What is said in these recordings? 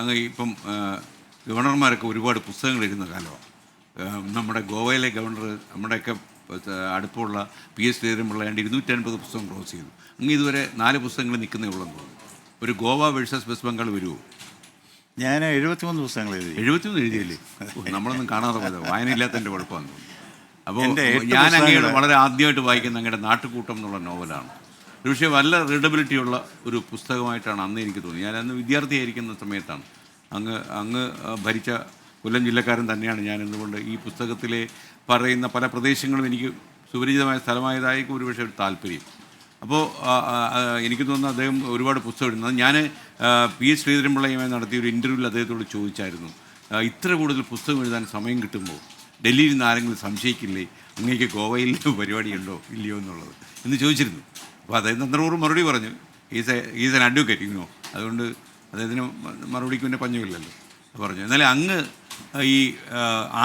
അങ്ങ് ഇപ്പം ഗവർണർമാരൊക്കെ ഒരുപാട് പുസ്തകങ്ങൾ എഴുതുന്ന കാലമാണ്. നമ്മുടെ ഗോവയിലെ ഗവർണർ നമ്മുടെയൊക്കെ അടുപ്പമുള്ള PS ശ്രീധരൻപിള്ള 250 പുസ്തകം ക്രോസ് ചെയ്തു. അങ്ങ് ഇതുവരെ 4 പുസ്തകങ്ങൾ നിൽക്കുന്നേ ഉള്ളെന്ന് തോന്നുന്നു. ഒരു ഗോവ വേഴ്സസ് വെസ്റ്റ് ബംഗാൾ വരുമോ? ഞാൻ 73 പുസ്തകങ്ങൾ എഴുതി. 73 എഴുതിയല്ലേ? നമ്മളൊന്നും കാണാതെ പോയത് വായനയില്ലാത്തതിൻ്റെ കുഴപ്പമാണ്. അപ്പോൾ ഞാൻ അങ്ങയുടെ വളരെ ആദ്യമായിട്ട് വായിക്കുന്ന അങ്ങയുടെ നാട്ടുകൂട്ടം എന്നുള്ള നോവലാണ്. പക്ഷേ നല്ല റീഡബിലിറ്റിയുള്ള ഒരു പുസ്തകമായിട്ടാണ് അന്ന് എനിക്ക് തോന്നി. ഞാൻ അന്ന് വിദ്യാർത്ഥിയായിരിക്കുന്ന സമയത്താണ്. അങ്ങ് ഭരിച്ച കൊല്ലം ജില്ലക്കാരൻ തന്നെയാണ് ഞാൻ. എന്നുകൊണ്ട് ഈ പുസ്തകത്തിലെ പറയുന്ന പല പ്രദേശങ്ങളും എനിക്ക് സുപരിചിതമായ സ്ഥലമായതായിരിക്കും ഒരുപക്ഷെ ഒരു താല്പര്യം. അപ്പോൾ എനിക്ക് തോന്നുന്നു അദ്ദേഹം ഒരുപാട് പുസ്തകം എഴുതുന്നത്. ഞാൻ PS ശ്രീധരൻപിള്ളയുമായി നടത്തിയ ഒരു ഇൻ്റർവ്യൂവിൽ അദ്ദേഹത്തോട് ചോദിച്ചായിരുന്നു, ഇത്ര കൂടുതൽ പുസ്തകം എഴുതാൻ സമയം കിട്ടുമ്പോൾ ഡൽഹിയിൽ നിന്ന് ആരെങ്കിലും സംശയിക്കില്ലേ അങ്ങേക്ക് ഗോവയിൽ പരിപാടിയുണ്ടോ ഇല്ലയോ എന്നുള്ളത് എന്ന് ചോദിച്ചിരുന്നു. അപ്പോൾ അദ്ദേഹം തന്ത്രപൂർവ്വം മറുപടി പറഞ്ഞു, ഈസ് ആൻ അഡ്വക്കേറ്റ് യുനോ, അതുകൊണ്ട് അദ്ദേഹത്തിന് മറുപടിക്ക് പിന്നെ പഞ്ഞമില്ലല്ലോ പറഞ്ഞു. എന്നാലും അങ്ങ് ഈ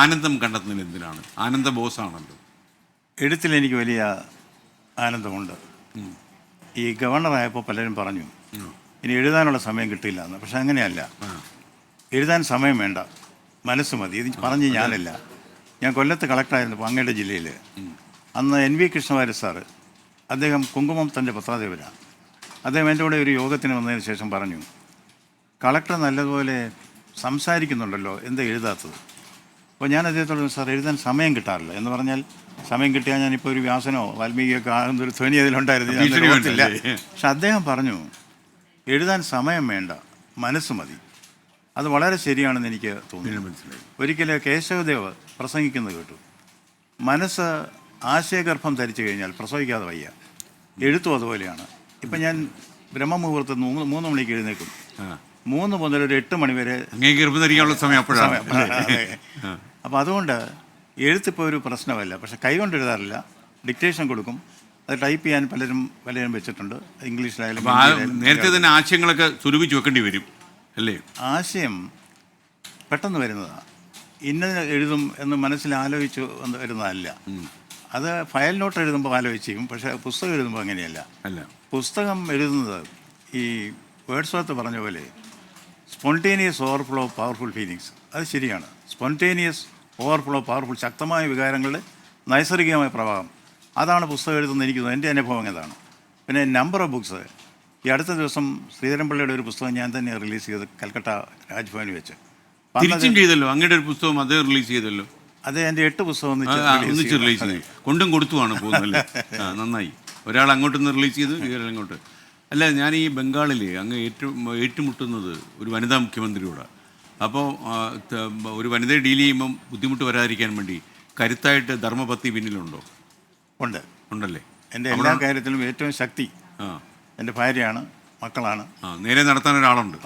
ആനന്ദം കണ്ടെത്തുന്നത് എന്തിനാണ്? ആനന്ദ ബോസാണല്ലോ. എഴുത്തിൽ എനിക്ക് വലിയ ആനന്ദമുണ്ട്. ഈ ഗവർണറായപ്പോൾ പലരും പറഞ്ഞു ഇനി എഴുതാനുള്ള സമയം കിട്ടില്ല എന്ന്. പക്ഷെ അങ്ങനെയല്ല, എഴുതാൻ സമയം വേണ്ട, മനസ്സ് മതി. ഇത് പറഞ്ഞ് ഞാനല്ല. ഞാൻ കൊല്ലത്ത് കളക്ടറായിരുന്നു അങ്ങയുടെ ജില്ലയിൽ. അന്ന് NV കൃഷ്ണവാര്യർ സാറ്, അദ്ദേഹം കുങ്കുമം തൻ്റെ പത്രാധിപരാണ്. അദ്ദേഹം എൻ്റെ കൂടെ ഒരു യോഗത്തിന് വന്നതിന് ശേഷം പറഞ്ഞു, കളക്ടർ നല്ലതുപോലെ സംസാരിക്കുന്നുണ്ടല്ലോ, എന്താ എഴുതാത്തത്? അപ്പോൾ ഞാൻ അദ്ദേഹത്തോട്, സാർ എഴുതാൻ സമയം കിട്ടാറില്ല എന്ന് പറഞ്ഞാൽ, സമയം കിട്ടിയാൽ ഞാനിപ്പോൾ ഒരു വ്യാസനോ വാൽമീകിയൊക്കെ ആകുന്നൊരു ധ്വനി അതിലുണ്ടായിരുന്നു, പക്ഷെ അദ്ദേഹം പറഞ്ഞു എഴുതാൻ സമയം വേണ്ട, മനസ്സ് മതി. അത് വളരെ ശരിയാണെന്ന് എനിക്ക് തോന്നുന്നു. മനസ്സിലായി. ഒരിക്കലും കേശവദേവ് പ്രസംഗിക്കുന്നത് കേട്ടു, മനസ്സ് ആശയഗർഭം ധരിച്ചു കഴിഞ്ഞാൽ പ്രസവിക്കാതെ വയ്യ. എഴുത്തും അതുപോലെയാണ്. ഇപ്പം ഞാൻ ബ്രഹ്മമുഹൂർത്തം 3 മണിക്ക് എഴുന്നേക്കും. 3 മുതൽ ഒരു 8 മണി വരെ ധരിക്കാനുള്ള സമയം അപ്പോഴാണ്. അപ്പോൾ അതുകൊണ്ട് എഴുത്തിപ്പോൾ ഒരു പ്രശ്നമല്ല. പക്ഷെ കൈകൊണ്ട് എഴുതാറില്ല, ഡിക്റ്റേഷൻ കൊടുക്കും. അത് ടൈപ്പ് ചെയ്യാൻ പലരും വെച്ചിട്ടുണ്ട്, ഇംഗ്ലീഷിലായാലും. നേരത്തെ തന്നെ ആശയങ്ങളൊക്കെ സ്വരൂപിച്ച് വെക്കേണ്ടി വരും അല്ലേ? ആശയം പെട്ടെന്ന് വരുന്നതാണ്. ഇന്നത് എഴുതും എന്ന് മനസ്സിൽ ആലോചിച്ച് വരുന്നതല്ല. അത് ഫയൽ നോട്ട് എഴുതുമ്പോൾ ആലോചിച്ച് ചെയ്യും. പക്ഷേ പുസ്തകം എഴുതുമ്പോൾ അങ്ങനെയല്ല. പുസ്തകം എഴുതുന്നത് ഈ വേർഡ്സ്വർത്ത് പറഞ്ഞ പോലെ spontaneous overflow of powerful feelings. അത് ശരിയാണ്. സ്പോണ്ടേനിയസ് ഓവർഫ്ലോ പവർഫുൾ, ശക്തമായ വികാരങ്ങളുടെ നൈസർഗികമായ പ്രവാഹം. അതാണ് പുസ്തകം എഴുതുന്നത്. എനിക്ക് എൻ്റെ അനുഭവം അതാണ്. പിന്നെ നമ്പർ ഓഫ് ബുക്സ്. ഈ അടുത്ത ദിവസം ശ്രീധരൻപിള്ളയുടെ ഒരു പുസ്തകം ഞാൻ തന്നെ റിലീസ് ചെയ്ത് കൽക്കട്ട രാജ്ഭവനിൽ വെച്ച്. തിരിച്ചും ചെയ്തല്ലോ, അങ്ങയുടെ ഒരു പുസ്തകം അത് റിലീസ് ചെയ്തല്ലോ. അത് എൻ്റെ 8 പുസ്തകം ഒന്നിച്ച് റിലീസ് ചെയ്തു, കൊണ്ടും കൊടുത്തുമാണ് പോകുന്നത്. നന്നായി. ഒരാൾ അങ്ങോട്ടൊന്ന് റിലീസ് ചെയ്തു, ഇവരാൾ അങ്ങോട്ട്. അല്ല, ഞാൻ ഈ ബംഗാളിൽ അങ്ങ് ഏറ്റുമുട്ടുന്നത് ഒരു വനിതാ മുഖ്യമന്ത്രിയോടാണ്. അപ്പോൾ ഒരു വനിതയെ ഡീൽ ചെയ്യുമ്പം ബുദ്ധിമുട്ട് വരാതിരിക്കാൻ വേണ്ടി കരുത്തായിട്ട് ധർമ്മപത്തി പിന്നിലുണ്ടോ? ഉണ്ടല്ലേ? എൻ്റെ എല്ലാ കാര്യത്തിലും ഏറ്റവും ശക്തി എൻ്റെ ഭാര്യയാണ്, മക്കളാണ്. നേരെ നടത്താൻ ഒരാളുണ്ട്.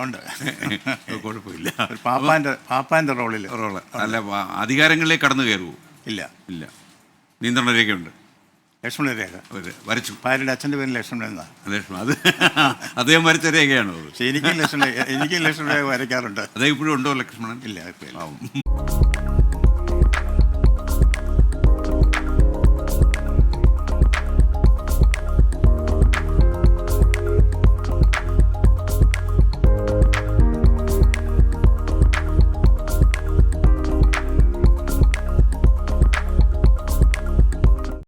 കുഴപ്പമില്ല. പാപ്പാൻ്റെ റോള്. അല്ല, അധികാരങ്ങളിലേക്ക് കടന്നു കയറുമോ? ഇല്ല. നിയന്ത്രണ രേഖയുണ്ട്. ലക്ഷ്മണ രേഖ വരച്ചു. ഭാര്യയുടെ അച്ഛൻ്റെ പേര് ലക്ഷ്മണൻ എന്നാണ്. അത് അദ്ദേഹം വരച്ച രേഖയാണോ? എനിക്കും ലക്ഷ്മണ രേഖ വരയ്ക്കാറുണ്ട്. അതേ ഇപ്പോഴും ഉണ്ടോ ലക്ഷ്മണൻ? ഇല്ല.